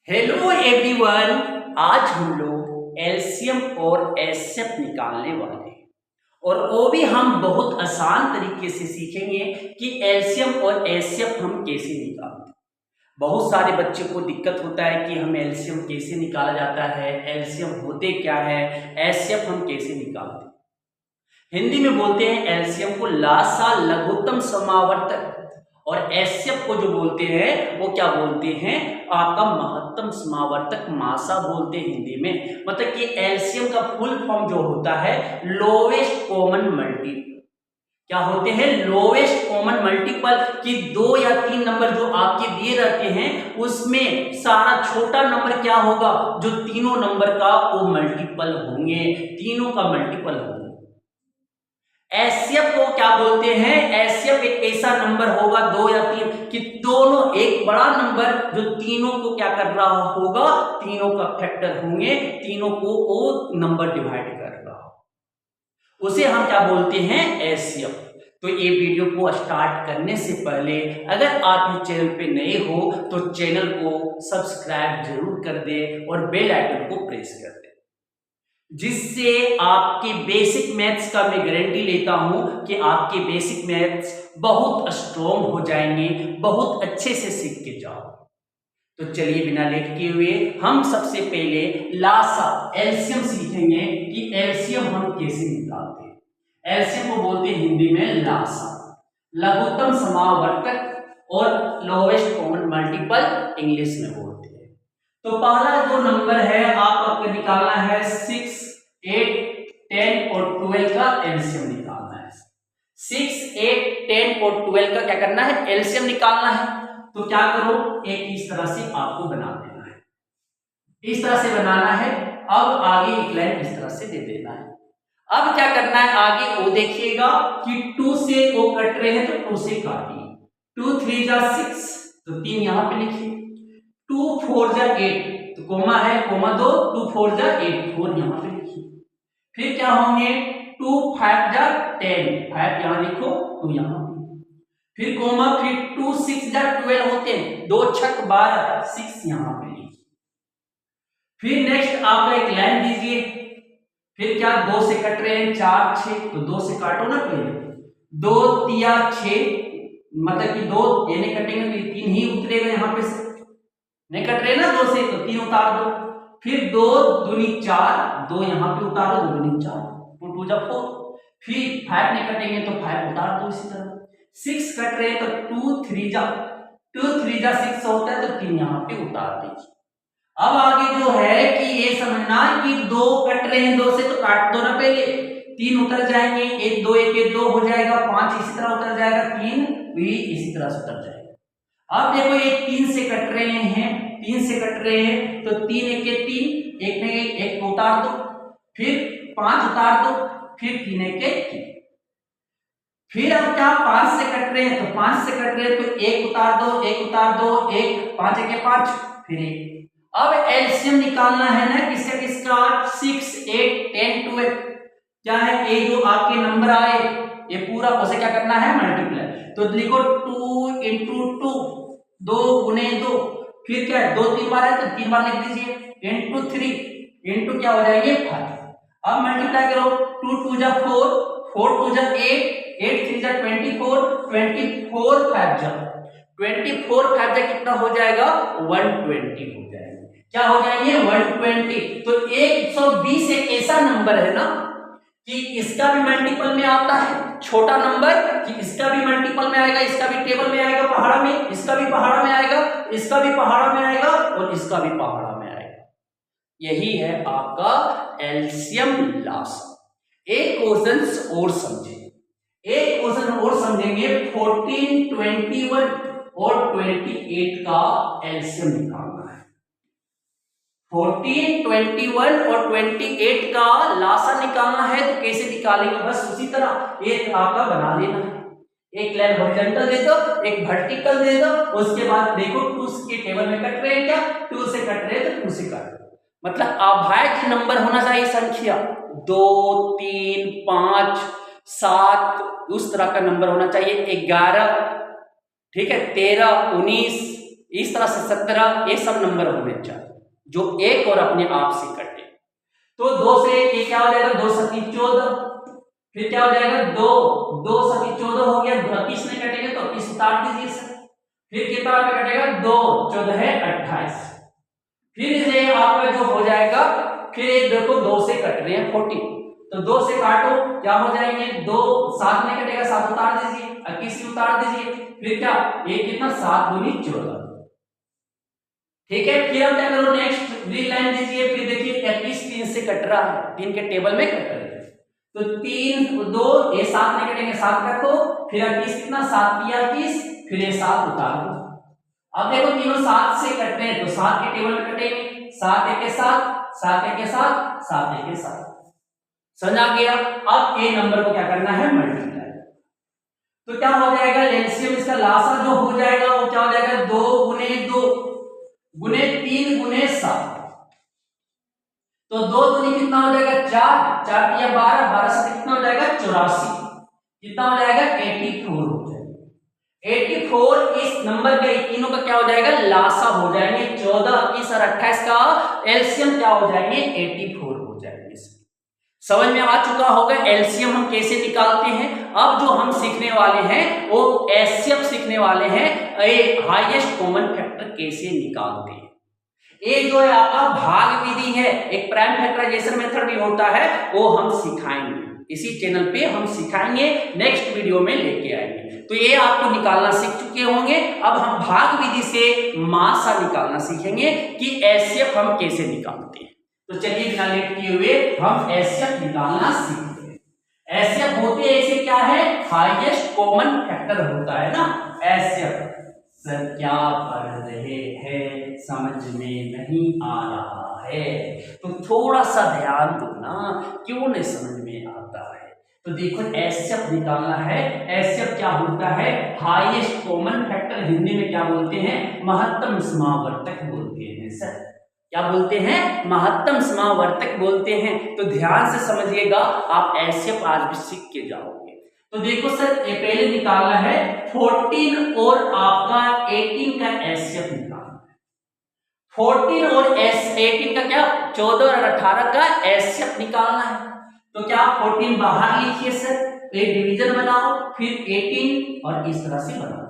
Hello everyone, आज हम लोग एलसीएम और एचसीएफ निकालने वाले हैं और वो भी हम बहुत आसान तरीके से सीखेंगे कि एलसीएम और एचसीएफ हम कैसे निकालते हैं। बहुत सारे बच्चे को दिक्कत होता है कि हम एलसीएम कैसे निकाला जाता है, एलसीएम होते क्या है, एचसीएफ हम कैसे निकालते हैं। हिंदी में बोलते हैं एलसीएम को लासा लघुत्तम समावर्तक और एचसीएफ को जो बोलते हैं वो क्या बोलते हैं, आपका महत्तम समावर्तक मासा बोलते हैं हिंदी में। मतलब कि एलसीएम का फुल फॉर्म जो होता है लोवेस्ट कॉमन मल्टीपल। क्या होते हैं? लोवेस्ट कॉमन मल्टीपल की 2 या 3 नंबर जो आपके दिए रहते हैं उसमें सारा छोटा नंबर क्या होगा, जो तीनों नंबर का वो मल्टीपल होंगे, तीनों का मल्टीपल होंगे। एचसीएफ को क्या बोलते हैं? एचसीएफ एक ऐसा नंबर होगा 2 या 3 कि दोनों एक बड़ा नंबर जो तीनों को क्या कर रहा होगा, तीनों का फैक्टर होंगे, तीनों को वो नंबर डिवाइड कर रहा हो, उसे हम क्या बोलते हैं? एचसीएफ। तो ये वीडियो को स्टार्ट करने से पहले अगर आप इस चैनल पे नए हो तो चैनल को सब्सक्राइब जरूर कर दे और बेल आइकन को प्रेस कर दे, जिससे आपके बेसिक मैथ्स का मैं गारंटी लेता हूं कि आपके बेसिक मैथ्स बहुत स्ट्रॉन्ग हो जाएंगे, बहुत अच्छे से सीख के जाओ। तो चलिए बिना लेट किए हुए हम सबसे पहले लासा एलसीएम सीखेंगे कि एलसीएम हम कैसे निकालते हैं। एलसीएम को बोलते हैं हिंदी में लासा, लघुत्तम समावर्तक और लोवेस्ट कॉमन मल्टीपल इंग्लिश में बोलते हैं। तो पहला जो नंबर है आपको निकालना है 6, 8, 10 और 12 का एलसीएम निकालना है। 6, 8, 10 और 12 का क्या करना है? एलसीएम निकालना है। तो क्या करो, एक इस तरह से आपको बना देना है, इस तरह से बनाना है। अब आगे एक लाइन इस तरह से दे देना है। अब क्या करना है आगे वो देखिएगा कि 2 से वो कट रहे हैं तो 2 से काटिए। 2 3 जा 6 तो 3 यहां पे लिखिए। 2 4 जा 8 तो कोमा है, कोमा 2, 2 4 जा 8, 4 यहां पे लिखिए। फिर क्या होंगे? 2 5 जा 10, 5 यहां लिखो, 2 यहां। फिर कोमा, फिर 2 6 जा 12 होते हैं, 2 6 12, 6 यहां पे लिखिए। फिर नेक्स्ट आपका एक लाइन दीजिए। फिर क्या 2 से कट रहे हैं 4 6 तो 2 से काटो ना पहले। 2 3 6 मतलब कि 2 ये नहीं कटेंगे तो 3 ही उतरेगा यहां पे से, नहीं कट रहे ना 2 से तो 3 उतार दो। फिर 2 दूनी 4, 2 यहां पे उतारो, 2 दूनी 4, 2 2 जा 4। फिर 5 नहीं कटेंगे तो 5 उतार दो इसी तरह। 6 कट रहे हैं तो 2 3 जा 6 होता है तो 3 यहां पे उतार दीजिए। अब आगे जो है कि ये समझना कि 2 कट रहे हैं 2 से तो काट दो ना पहले, 3 उतर जाएंगे, 1 2 1 1 2 हो जाएगा, 5 इसी तरह उतर जाएगा, 3 भी इसी तरह से उतर जाएगा। अब देखो ये 3 से कट रहे हैं, 3 से कट रहे हैं तो 3 1 1 3, 1 में 1 उतार दो, फिर 5 उतार दो, फिर 3 1 1 3। फिर अब क्या 5 से कट रहे हैं तो 5 से कट रहे हैं तो 1 उतार दो, 1 उतार दो, 1 5 1 5, फिर 1। अब एलसीएम निकालना है ना किसका किसका? 6 8 10 12। क्या है? ये जो आपके नंबर आए ये पूरा उसे क्या करना है? मल्टीप्लाई। तो लिखो 2 इंटू 2, 2 गुने 2। फिर क्या है? 2 3 बार है तो 3 बार लिख दीजिए, इंटू 3, इंटू क्या हो जाएंगे 5। अब मल्टीप्लाई करो, 2 2 जा 4, 4 2 जा 8, 8 3 जा 24, 24 5 जा 24 5 जा कितना हो जाएगा? 120 हो जाएगा। क्या हो जाएंगे? 120। तो 120 एक ऐसा नंबर है ना कि इसका भी मल्टीपल में आता है, छोटा नंबर कि इसका भी मल्टीपल में आएगा, इसका भी टेबल में आएगा पहाड़ा में, इसका भी पहाड़ा में आएगा, इसका भी पहाड़ा में आएगा और इसका भी पहाड़ा में आएगा। यही है आपका एलसीएम लासा। एक क्वेश्चन और समझे, एक क्वेश्चन और समझेंगे। 14 21 और 28 का एलसीएम निकालना है। 14 21 और 28 का लासा निकालना है तो कैसे निकालेंगे? बस उसी तरह एक आपका बना लेना है, एक लाइन हॉरिजॉन्टल दे दो, एक वर्टिकल दे दो, उसके बाद देखो 2 के टेबल में कट रहे हैं क्या? 2 से कट रहे हैं तो 2 से काट दो। मतलब अभाज्य नंबर होना चाहिए संख्या 2 3 5 7 उस तरह का नंबर होना चाहिए। 11, ठीक है, 13 19 इस तरह से 17 ये सब नंबर होने चाहिए जो एक और अपने आप से कटे। तो 2 से ये क्या हो जाएगा, 2 सती 14, फिर क्या हो जाएगा 2 2 सती 14 हो गया, 21 में कटेगा तो 21 उतार दीजिए सर, फिर कितना में कटेगा 2 14 है 28, फिर ये आपका जो हो जाएगा, फिर ये देखो 2 से कट रहे हैं 14, तो 2 से काटो क्या हो जाएंगे 2 7 में कटेगा 7 उतार दीजिए, 21 उतार दीजिए, फिर क्या ये कितना 7 दूनी 14, ठीक है। फिर अब क्या करो नेक्स्ट रीलाइन दीजिए, फिर देखिए 21 3 से कट रहा है, 3 के टेबल में कट रहा है, तो 3 2 ये 7 में कटेंगे 7 रखो, फिर 21 कितना 7 किया 21, फिर ये 7 उतार दो। अब देखो तीनों 7 से कट रहे हैं तो 7 के टेबल में कटेंगे, 7 1 के 7 7 1 के 7 7 1 के 7, समझ आ गया। अब ये नंबर को क्या करना है मल्टीप्लाई, तो क्या हो जाएगा एलसीएम इसका लासा जो हो जाएगा वो क्या हो जाएगा 2 गुने 2 गुने 3 गुने 7, तो 2 दूनी कितना हो जाएगा 4 4 किया 12 12 से कितना हो जाएगा 84, कितना हो जाएगा 84 हो जाएगा। 84 इस नंबर के तीनों का क्या हो जाएगा लासा हो जाएंगे, 14 21 और 28 का एलसीएम क्या हो जाएंगे 84 हो जाएंगे। समझ में आ चुका होगा एलसीएम हम कैसे निकालते हैं। अब जो हम सीखने वाले हैं वो एचसीएफ सीखने वाले हैं, हाईएस्ट कॉमन फैक्टर कैसे निकालते हैं। एक जो है आपका भाग विधि है, एक प्राइम फैक्टराइजेशन मेथड भी होता है, वो हम सिखाएंगे इसी चैनल पे, हम सिखाएंगे नेक्स्ट वीडियो में लेके आएंगे। तो ये आपको निकालना सीख चुके होंगे। अब हम भाग विधि से मासा निकालना सीखेंगे कि एचसीएफ हम कैसे निकालते हैं। तो चलिए बिना लेट किए हुए हम एचसीएफ निकालना सीखते हैं। एचसीएफ होते ऐसे क्या है हाईएस्ट कॉमन फैक्टर होता है ना एचसीएफ। सर क्या पढ़ रहे हैं समझ में नहीं आ रहा है तो थोड़ा सा ध्यान दो ना, क्यों नहीं समझ में आता है। तो देखो एचसीएफ निकालना है। एचसीएफ क्या होता है हाईएस्ट कॉमन फैक्टर, हिंदी में क्या बोलते हैं महत्तम समावर्तक बोलते हैं सर, क्या बोलते हैं महत्तम समावर्तक बोलते हैं। तो ध्यान से समझिएगा, आप एचसीएफ आज भी सीख के जाओगे। तो देखो सर ये पहले निकालना है 14 और आपका 18 का एचसीएफ निकालना है। 14 और 18 का क्या 14 और 18 का एचसीएफ निकालना है। तो क्या 14 बाहर लिखिए सर, एक डिवीजन बनाओ, फिर 18 और इस तरह से बनाओ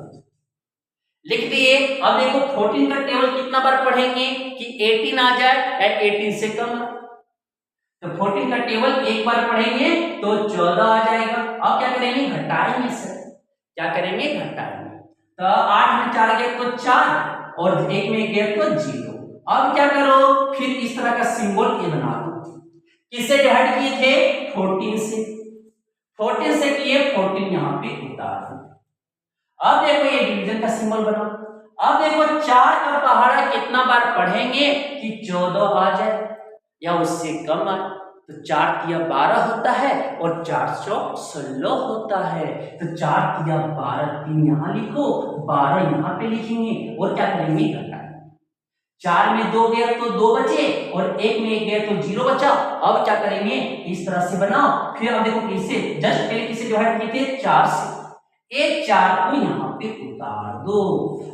लिख दिए। अब देखो 14 का टेबल कितना बार पढ़ेंगे कि 18 आ जाए या 18 से कम। तो 14 का टेबल एक बार पढ़ेंगे तो 14 आ जाएगा। अब क्या करेंगे घटाएंगे सर, क्या करेंगे घटाएंगे। तो 8 में 4 गए तो 4 और 1 में गए तो 0। अब क्या करो फिर इस तरह का सिंबल ये बना दो। किससे डिवाइड किए थे 14 से, 14 से किए 14 यहाँ पे उतार दो। अब देखो ये डिवीजन का सिंबल बना। अब देखो 4 का पहाड़ा कितना बार पढ़ेंगे कि 14 आ जाए या उससे कम आए। तो 4 तिया 12 होता है और 4 चौक 16 होता है। तो 4 तिया 12, 3 यहाँ लिखो 12 यहाँ पे लिखेंगे और क्या करेंगे घटाएंगे। 4 में 2 गया तो 2 बचे और 1 में 1 गया तो 0 बचा। अब क्या करेंगे इस तरह से बनाओ। फिर अब देखो किससे जस्ट पहले किससे डिवाइड किए थे 4 से, एक 4 को यहाँ पे उतार दो।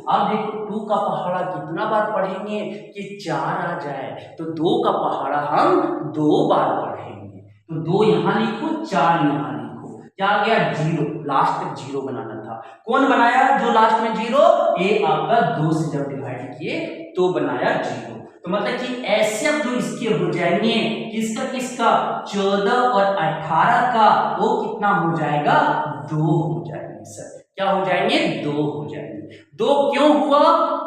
अब देखो 2 का पहाड़ा कितना बार पढ़ेंगे कि 4 आ जाए। तो 2 का पहाड़ा हम 2 बार पढ़ेंगे। तो 2 यहाँ लिखो 4 यहाँ लिखो, क्या आ गया 0, लास्ट तक 0 बनाना था। कौन बनाया जो लास्ट में 0, ये आपका 2 से जब डिवाइड किए तो बनाया 0। तो मतलब कि ऐसे जो इसके हो जाएंगे किसका किसका 14 और 18 का वो कितना हो जाएगा 2 हो जाएंगे सर। क्या हो जाएंगे 2 हो जाएंगे। 2 क्यों हुआ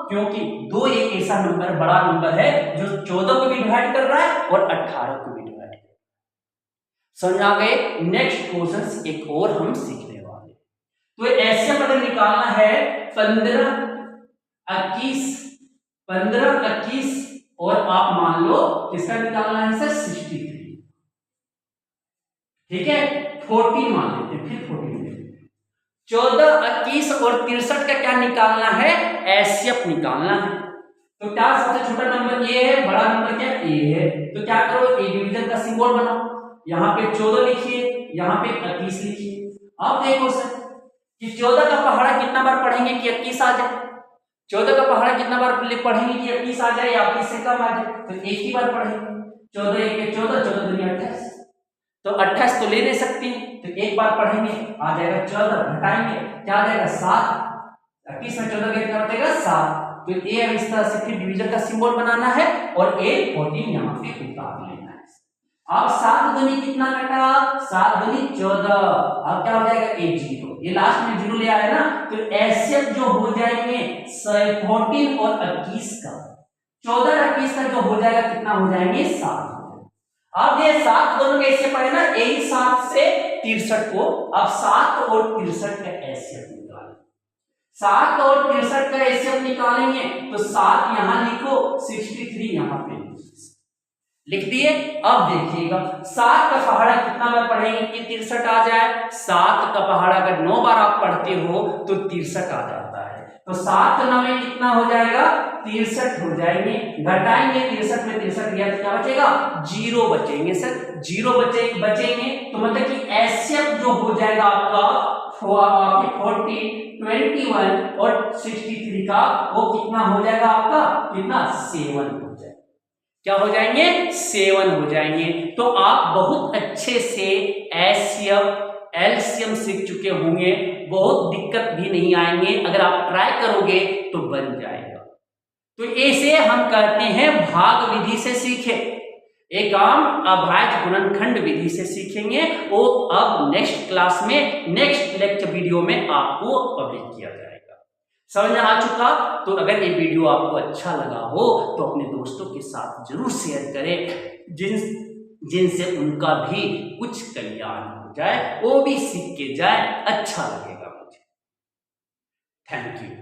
क्योंकि 2 एक ऐसा नंबर बड़ा नंबर है जो 14 को भी डिवाइड कर रहा है और 18 को भी डिवाइड कर रहा है। समझ आ गए। नेक्स्ट क्वेश्चन एक और हम सीखने वाले। तो ऐसे अगर निकालना है 15 21 और आप मान लो किसका निकालना है सर 63, ठीक है 14 मान लेते फिर 14 14 21 और 63 का क्या निकालना है एचसीएफ निकालना है। तो क्या सबसे छोटा नंबर ये है, बड़ा नंबर क्या ए है। तो क्या करो ए डिवीजन का सिंबल बनाओ, यहाँ पे 14 लिखिए यहाँ पे 21 लिखिए। अब देखो सर कि 14 का पहाड़ा कितना बार पढ़ेंगे कि 21 आ जाए। 14 का पहाड़ा कितना बार पढ़ेंगे कि 21 आ जाए या 21 से कम आ जाए? तो एक ही बार पढ़ेंगे। 14 एक 14, 14 दूनी 28, तो 28 तो ले नहीं सकते, तो एक बार पढ़ेंगे, आ जाएगा 14, घटाएंगे क्या आ जाएगा 7, 21 में 14 कितना बचेगा 7। तो ए अब इस तरह से फिर डिवीजन का सिंबल बनाना है और ए 14 यहाँ पे उतार लेना है। अब 7 दूनी कितना कटा, 7 दूनी 14, अब क्या हो जाएगा 1 0, ये लास्ट में 0 ले आया ना, तो एचसीएफ जो हो जाएंगे 14 और 21 का, 14 और 21 का जो हो जाएगा कितना हो जाएंगे 7। अब ये 7 दोनों के एचसीएफ आए ना, यही 7 से 63 को, अब 7 और 63 का एचसीएफ 7 और 63 का एचसीएफ निकालेंगे तो 7 यहां लिखो, 63 यहां पे लिख दिए। अब देखिएगा 7 का पहाड़ा कितना बार पढ़ेंगे कि 63 आ जाए? 7 का पहाड़ा अगर 9 बार आप पढ़ते हो तो 63 आ जाता है, तो 7 9 में कितना हो जाएगा 63 हो जाएंगे, घटाएंगे 63 में 63 गया तो क्या बचेगा 0 बचेंगे सर, 0 बचेंगे तो मतलब कि एचसीएफ जो हो जाएगा आपका 40, 21 और 63 का वो कितना हो जाएगा आपका, कितना 7 हो जाएगा, क्या हो जाएंगे 7 हो जाएंगे। तो आप बहुत अच्छे से एचसीएफ एलसीएम सीख चुके होंगे, बहुत दिक्कत भी नहीं आएंगे, अगर आप ट्राई करोगे तो बन जाएगा। तो ऐसे हम कहते हैं भाग विधि से सीखे, एक काम अभाज्य गुणनखंड विधि से सीखेंगे, वो अब नेक्स्ट क्लास में नेक्स्ट लेक्चर वीडियो में आपको पब्लिक किया जाएगा। समझ में आ चुका? तो अगर ये वीडियो आपको अच्छा लगा हो तो अपने दोस्तों के साथ जरूर शेयर करें, जिनसे उनका भी कुछ कल्याण हो जाए, वो भी सीख के जाए, अच्छा लगेगा मुझे। Thank you.